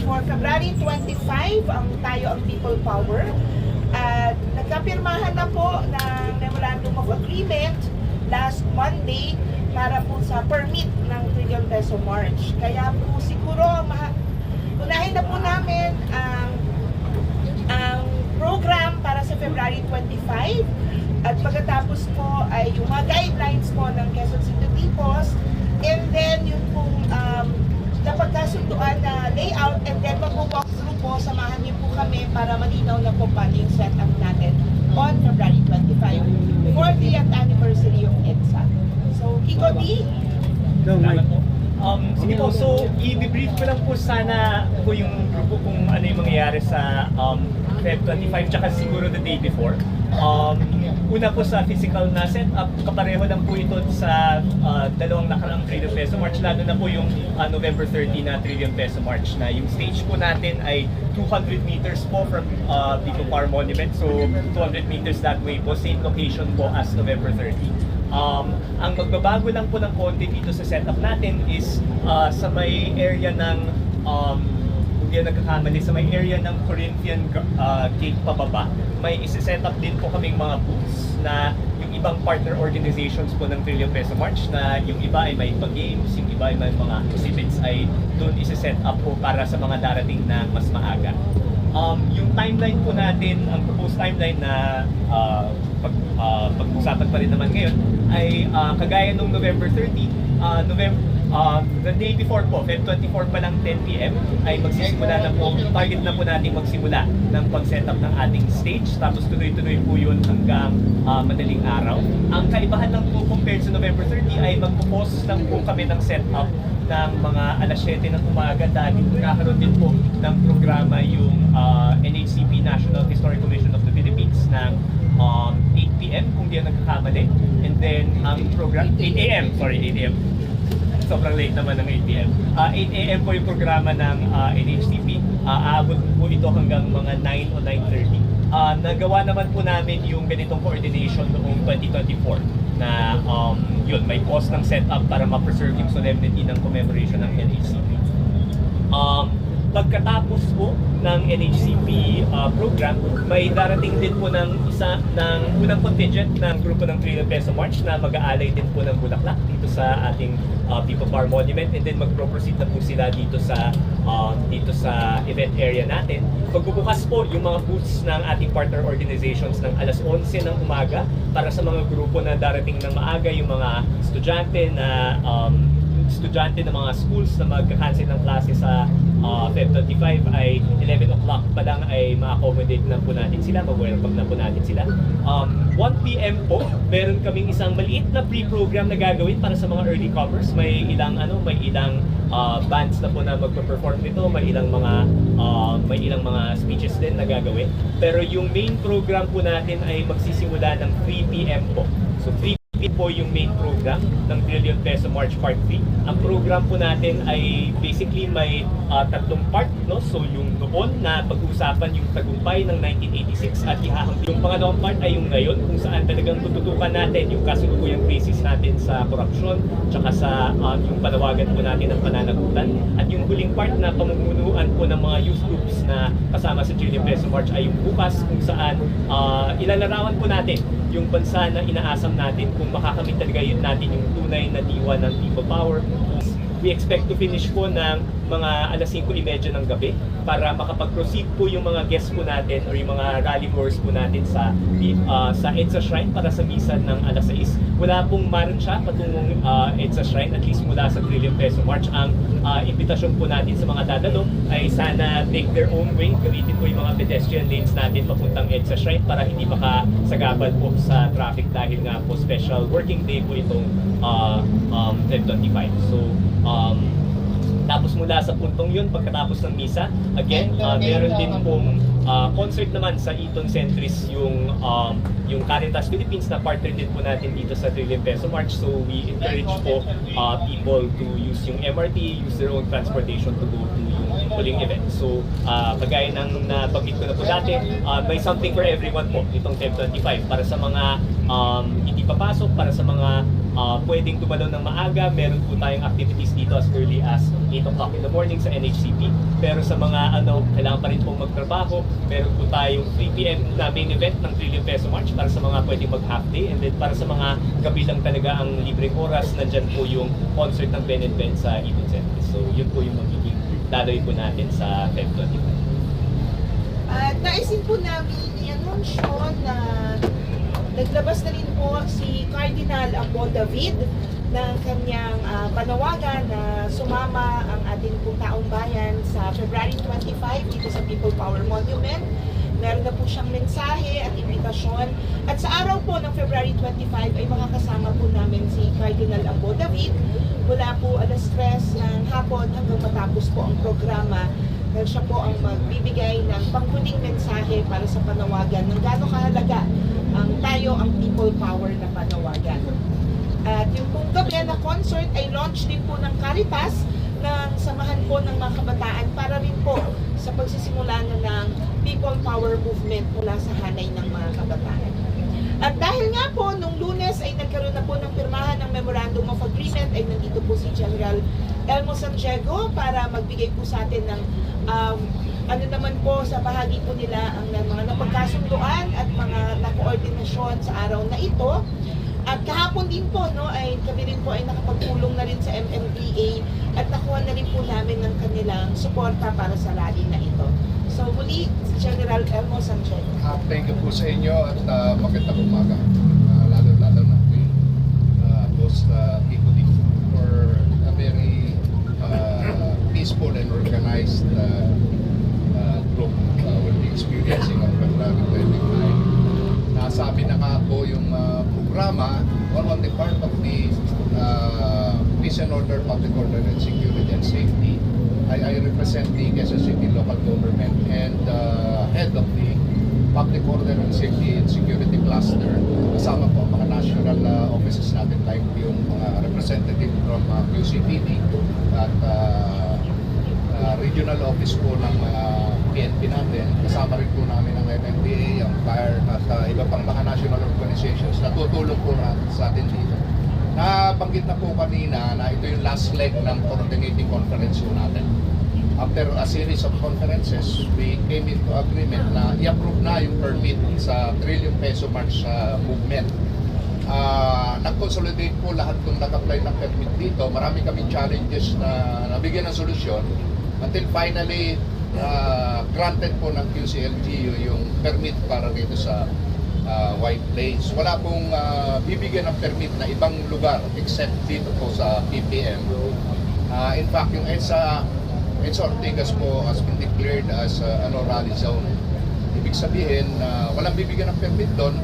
for February 25, tayo ang People Power. At nagkapirmahan na po ng Memorandum of Agreement last Monday para po sa permit ng Trillion Peso March. Kaya po siguro unahin na po namin ang program para sa February 25 at pagkatapos po ay yung mga guidelines po ng Quezon City Tipos, and then yung pong napagkasunduan na layout, and then mag-walk through po, samahan niyo po kami para malinaw na po paano yung setup natin on February 25, 40th anniversary of EDSA. So, Kiko D? Salamat po. Sige po, so i-brief ko lang po sana po yung grupo kung ano yung mangyayari sa Feb 25 tsaka siguro the day before. Una po sa physical na setup, kapareho lang po ito sa dalawang nakaraang Trillion Peso March, lalo na po yung November 30 na Trillion Peso March na yung stage po natin ay 200 meters po from People Power Monument, so 200 meters that way po, same location po as November 30. Ang magbabago lang po ng konti dito sa setup natin is sa may area ng hindi nagkakamali, sa may area ng Corinthian Gate pababa, may isi-set up din po kaming mga booths na yung ibang partner organizations po ng Trillion Peso March, na yung iba ay may games, yung iba ay may mga exhibits, ay doon isi-set up po para sa mga darating na mas maaga. Yung timeline po natin, ang proposed timeline na pag-usapan pa rin naman ngayon ay kagaya nung November 30, the day before po, Feb 24 pa lang 10 PM ay magsisimula na po, target na po natin magsimula ng pag-setup ng ating stage, tapos tuloy-tuloy po yun hanggang madaling araw. Ang kaibahan lang po compared sa November 30 ay magpo-pause lang po kami ng setup ng mga alas 7 ng umaga dahil kakaroon din po ng programa yung NHCP, National Historic Commission of the Philippines, ng 8 PM kung di ang nagkakamali, and then ang program 8 AM, sorry, 8 AM, sobrang late naman ng 8 PM. 8 AM po yung programa ng NHCP. Aabot po ito hanggang mga 9 o 9:30. Nagawa naman po namin yung ganitong coordination noong 2024 na yun, may pause ng setup para ma-preserve yung solemnity ng commemoration ng NHCP. Pagkatapos po ng NHCP program, may darating din po ng unang contingent ng grupo ng Trillion Peso March na mag-aalay din po ng bulaklak dito sa ating People Power Monument, and then mag-proceed na po sila dito sa event area natin. Pagbubukas po yung mga booths ng ating partner organizations ng alas 11 ng umaga para sa mga grupo na darating ng maaga, yung mga estudyante ng mga schools na magka-cancel ng klase sa Feb 25 ay 11 o'clock pa lang ay ma-accommodate na po natin sila, mag-welcome na po natin sila. 1 PM po, meron kaming isang maliit na pre-program na gagawin para sa mga early comers. May ilang bands na po na magpe-perform nito, may ilang mga speeches din na gagawin. Pero yung main program po natin ay magsisimula ng 3 PM po. So 3 po yung main program ng Trillion Peso March Part 3. Ang program po natin ay basically may tatlong part, no? So yung noon na pag-uusapan yung tagumpay ng 1986 at ihahambing. Yung pangalawang part ay yung ngayon, kung saan talagang tututukan natin yung kasulukuyang crisis natin sa korupsyon, tsaka sa yung panawagan po natin ng pananagutan. At yung huling part na pamumunuan po ng mga youth groups na kasama sa Trillion Peso March ay yung bukas, kung saan ilalarawan po natin yung bansa na inaasam natin kung makakamit talaga yun natin yung tunay na diwa ng People Power. We expect to finish po ng mga alas 5:30 ng gabi para makapag-proceed po yung mga guests po natin or yung mga rally goers po natin sa EDSA Shrine para sa misa ng alas 6. Wala pong marcha patungong EDSA Shrine, at least mula sa Trillion Peso March. Ang imbitasyon po natin sa mga dadalo ay sana take their own way, gamitin po yung mga pedestrian lanes natin papuntang EDSA Shrine para hindi makasagabal po sa traffic dahil nga po special working day po itong Feb 25. So, tapos mula sa puntong yun, pagkatapos ng misa, again, meron din pong concert naman sa Eton Centris yung Caritas Philippines na partner din po natin dito sa Trillion Peso March. So we encourage po people to use yung MRT, use their own transportation to go to yung huling event. So kagaya ng nabanggit ko na po dati, may something for everyone po itong Feb 25 para sa mga hindi papasok, para sa mga pwedeng dumalo ng maaga. Meron po tayong activities dito as early as 8 o'clock in the morning sa NHCP. Pero sa mga kailangan pa rin pong magtrabaho, meron po tayong 3 p.m. na main event ng Trillion Peso March para sa mga pwedeng mag-half day. And then para sa mga gabi lang talaga ang libreng oras, nandyan po yung concert ng Ben and Ben sa Eden Center. So yun po yung magiging daloy po natin sa Feb 25. At naisin po namin i-anunsyo na naglabas na rin po si Cardinal Ambo David ng kanyang panawagan na sumama ang ating pong taong bayan sa February 25 dito sa People Power Monument. Meron na po siyang mensahe at imbitasyon. At sa araw po ng February 25 ay makakasama po namin si Cardinal Ambo David mula po alas 3 ng hapon hanggang matapos po ang programa. Dahil siya po ang magbibigay ng panghuling mensahe para sa panawagan ng gaano kahalaga ang tayo ang people power na panawagan. At yung pong gabi na concert ay launch din po ng Caritas ng samahan po ng mga kabataan para rin po sa pagsisimula na ng people power movement mula sa hanay ng mga kabataan. At dahil nga po, nung Lunes ay nagkaroon na po ng pirmahan ng Memorandum of Agreement, ay nandito po si General Elmo Santiago para magbigay po sa atin ng ano naman po sa bahagi po nila ang mga napagkasunduan at mga nakoordinasyon sa araw na ito. At kahapon din po, ay kami rin po ay nakapagpulong na rin sa MMDA at nakuha na rin po namin ng kanilang suporta para sa rally na ito. So muli, General Elmo Santiago. Thank you po sa inyo at magandang umaga. Lalo-lalo na kay Boss Kiko dito for a very peaceful and organized group will be experiencing on February 29. Nasabi na nga po yung programa on the part of the Peace and Order, Public Order and Security and Safety. I represent the Quezon City Local Government and head of the Public Order and Safety and Security Cluster. Kasama po ang mga national offices natin like yung mga representative from QCPD at regional office po ng PNP natin. Kasama rin po namin ang MMDA, ang FIRE at iba pang mga national organizations na tutulong po sa atin dito. Nabanggit na po kanina na ito yung last leg ng coordinating conference po natin. After a series of conferences, we came into agreement na i-approve na yung permit sa Trillion Peso March movement. Nag-consolidate po lahat kung nag-apply ng permit dito. Marami kaming challenges na nabigyan ng solusyon until finally granted po ng QCLGU yung permit para dito sa White Plains. Wala pong bibigyan ng permit na ibang lugar except dito po sa PPM. In fact, yung EDSA Ortigas po has been declared as rally zone. Ibig sabihin, walang bibigyan ng permit doon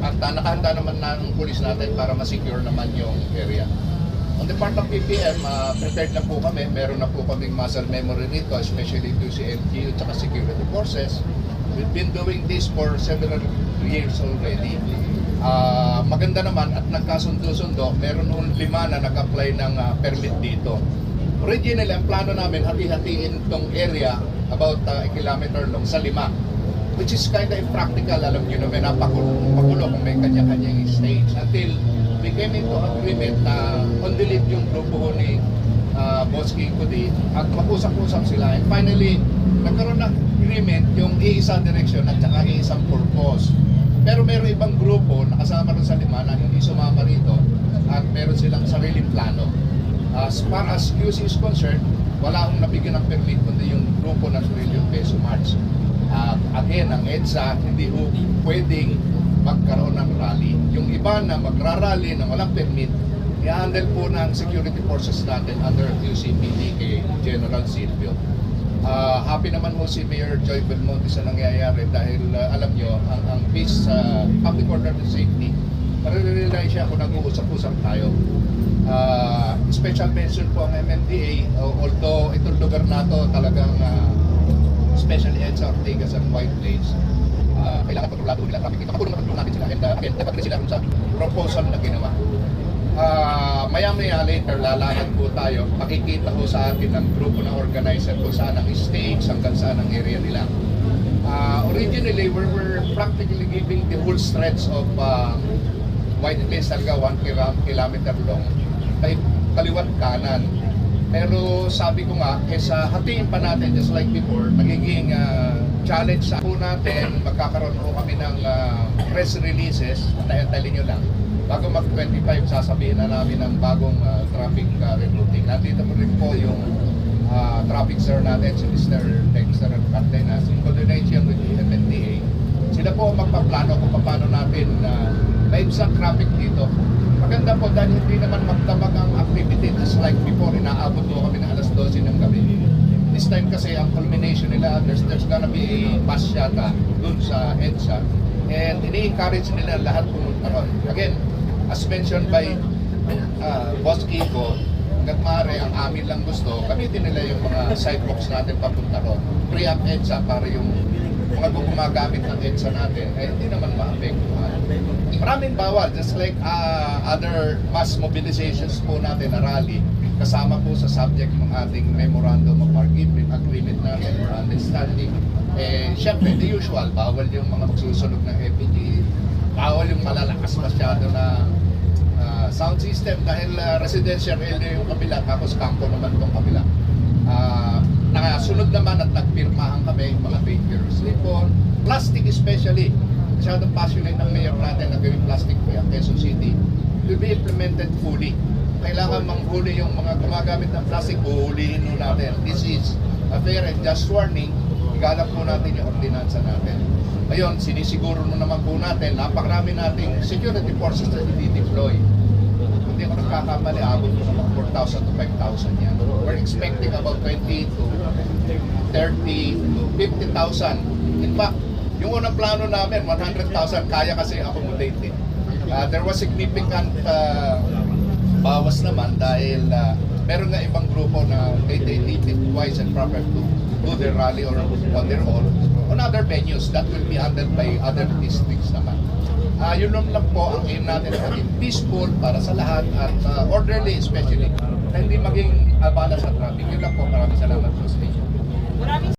at nakahanda naman ng pulis natin para ma-secure naman yung area. On the part of PPM, prepared na po kami. Meron na po kaming muscle memory nito, especially to CLG at security forces. We've been doing this for several years already. Maganda naman at nagkasundo-sundo, meron nung 5 na nag-apply ng permit dito. Originally, ang plano namin, hati-hatiin itong area about a kilometer long sa 5, which is kind of impractical. Alam nyo naman, napakulo kung may kanya-kanyang stage. Until we came into agreement na on the lead yung grupo ni Boss Kiko di at mag-usap-usap sila. And finally, nagkaroon ng agreement yung iisang direction at saka iisang purpose. Pero meron ibang grupo na kasama rin sa 5 na hindi sumama rito at meron silang sariling plano. As far as QC is concerned, wala akong nabigyan ng permit kundi yung grupo ng Trillion Peso March. Again, ang EDSA hindi ho pwedeng magkaroon ng rally. Yung iba na magrarally na walang permit, i-handle po ng security forces natin under QCPD kay General Silvio. Happy naman mo si Mayor Joy Belmonte sa nangyayari dahil alam nyo, ang peace sa public order and safety, marirelay siya kung nag-uusap-usap tayo. Special mention po ang MMDA, although itong lugar na to talagang especially EDSA Ortigas and White Plains, kailangan kontrolado nila traffic dito. Kapulong natin sila and again, dapat rin sila sa proposal na ginawa. Maya-maya later, lalakad po tayo. Makikita po sa atin ng grupo ng organizer kung saan ang stage, hanggang saan ang area nila. Originally, we were practically giving the whole stretch of white list talaga 1 kilometer long, kaliwat kanan. Pero sabi ko nga, kesa hatiin pa natin just like before, magiging challenge sa po natin, magkakaroon po kami ng press releases, tayo-tali nyo lang. Bago mag-25, sasabihin na namin ng bagong traffic rerouting. Nandito po rin po yung traffic sir natin, si Mr. Dexter Cardenas, in coordination with the MNDA. Sila po magpaplano kung paano natin maibsan traffic dito. Maganda po dahil hindi naman magdamag ang activity just like before, inaabot po kami ng alas 12 ng gabi. This time kasi ang culmination nila, there's gonna be a bus yata dun sa EDSA and ini-encourage nila lahat pumunta ron. Again, as mentioned by Boss Kiko, hanggat maaari ang amin lang gusto, gamitin nila yung mga sidewalks natin papunta ron. Free up EDSA para yung mga gumagamit ng EDSA natin, hindi naman ma-apektuhan. Maraming bawal, just like other mass mobilizations po natin na rally, kasama po sa subject ng ating memorandum of agreement natin or understanding. Siyempre, the usual, bawal yung mga magsusunog ng FPG, bawal yung malalakas masyado na sound system dahil residential area yung kabila, tapos kampo naman itong kabila. Nakasunod naman at nagpirmahan kami, mga paper slip-on, plastic especially. Masyadong passionate ng mayor natin na gawing plastic po yung Quezon City. It will be implemented fully. Kailangan manghuli yung mga gumagamit ng plastic, uhulihin mo natin. This is a fair and just warning. Igalap po natin yung ordinansa natin. Ngayon, sinisiguro mo naman po natin, napakarami nating security forces na i-deploy. Hindi ko nagkakamali, abot po naman 4,000 to 5,000 yan. We're expecting about 20 to 30 to 50,000. In fact, yung unang plano namin, 100,000, kaya kasi accommodate. There was significant bawas naman dahil meron nga ibang grupo na they need it twice and proper to do their rally or on their own on other venues that will be handled by other districts naman. Yun lang po ang aim natin na maging peaceful para sa lahat at orderly especially na hindi maging abala sa traffic. Yun lang po, maraming salamat po sa inyo. Maraming